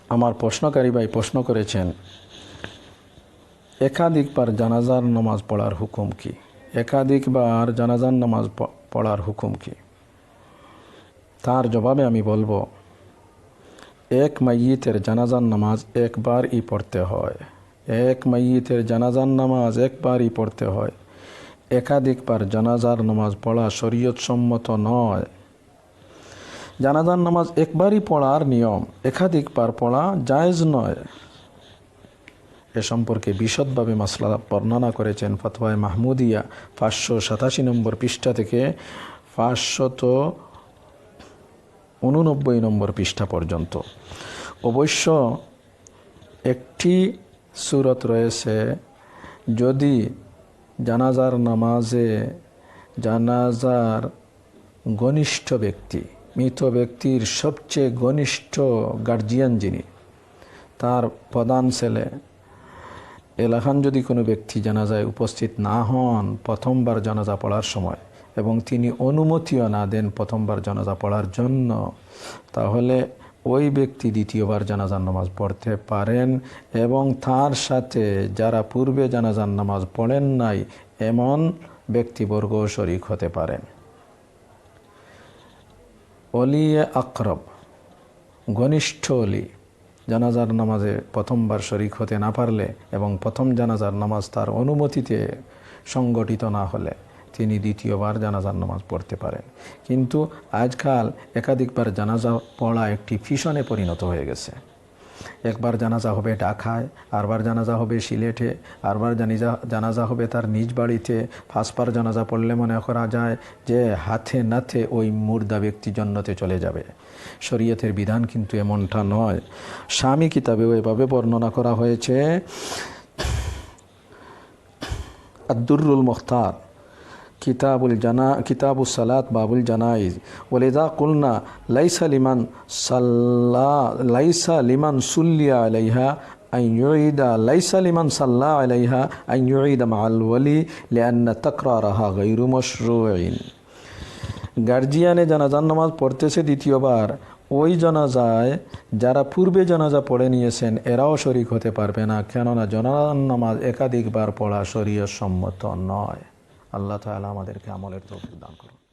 আমার প্রশ্নকারী ভাই প্রশ্ন করেছেন, একাধিকবার জানাজার নামাজ পড়ার হুকুম কি? একাধিকবার জানাজার নামাজ পড়ার হুকুম কি? তার জবাবে আমি বলবো, এক মাইয়িতের জানাজার নামাজ একবারই পড়তে হয়। এক মাইয়িতের জানাজার নামাজ একবারই পড়তে হয়। একাধিকবার জানাজার নামাজ পড়া শরীয়তসম্মত নয়। জানাজার নামাজ একবারই পড়ার নিয়ম, একাধিকবার পড়া জায়েজ নয়। এ সম্পর্কে বিশদভাবে মাসলা বর্ণনা করেছেন ফতোয়ায়ে মাহমুদিয়া 587 নম্বর পৃষ্ঠা থেকে 589 নম্বর পৃষ্ঠা পর্যন্ত। অবশ্য একটি সূরত রয়েছে, যদি জানাজার নামাজে জানাজার ঘনিষ্ঠ ব্যক্তি, মৃত ব্যক্তির সবচেয়ে ঘনিষ্ঠ গার্জিয়ান যিনি, তার প্রধান ছেলে এলাকান যদি কোনো ব্যক্তি জানাজায় উপস্থিত না হন প্রথমবার জানাজা পড়ার সময়, এবং তিনি অনুমতিও না দেন প্রথমবার জানাজা পড়ার জন্য, তাহলে ওই ব্যক্তি দ্বিতীয়বার জানাজার নামাজ পড়তে পারেন, এবং তার সাথে যারা পূর্বে জানাজার নামাজ পড়েন নাই এমন ব্যক্তিবর্গ শরীক হতে পারেন। ওলিয়ে আকরব, ঘনিষ্ঠ ওলি জানাজার নামাজে প্রথমবার শরীক হতে না পারলে এবং প্রথম জানাজার নামাজ তার অনুমতিতে সংগঠিত না হলে তিনি দ্বিতীয়বার জানাজার নামাজ পড়তে পারেন। কিন্তু আজকাল একাধিকবার জানাজা পড়া একটি ফিশনে পরিণত হয়ে গেছে। একবার জানাজা হবে ঢাকায়, আরবার জানাজা হবে সিলেটে, আরবার জানাজা হবে তার নিজ বাড়িতে। ফাঁসবার জানাজা পড়লে মনে করা যায় যে হাতে নাতে ওই মুর্দা ব্যক্তি জান্নাতে চলে যাবে। শরীয়তের বিধান কিন্তু এমনটা নয়। স্বামী কিতাবেও এভাবে বর্ণনা করা হয়েছে, আদ-দুররুল মুখতার কিতাবুস সালাত বাবুল জানাইজ, ওয়ালিযা কুলনা লাইসা লিমান সুল্লিয়া আলাইহা আন ইউঈদা লাইসা লিমান সাল্লা আলাইহা আন ইউঈদা মাআল ওয়ালি লিআন্না তাকরারাহা গায়রু মাশরুইন। গার্জিয়ানে জানাজার নামাজ পড়তেছে দ্বিতীয়বার, ওই জানাজায় যারা পূর্বে জানাজা পড়ে নিয়েছেন এরাও শরীক হতে পারবে না, কেননা জানাজার নামাজ একাধিকবার পড়া শরীয়ত সম্মত নয়। আল্লাহ তাআলা আমাদেরকে আমলের তৌফিক দান করুন।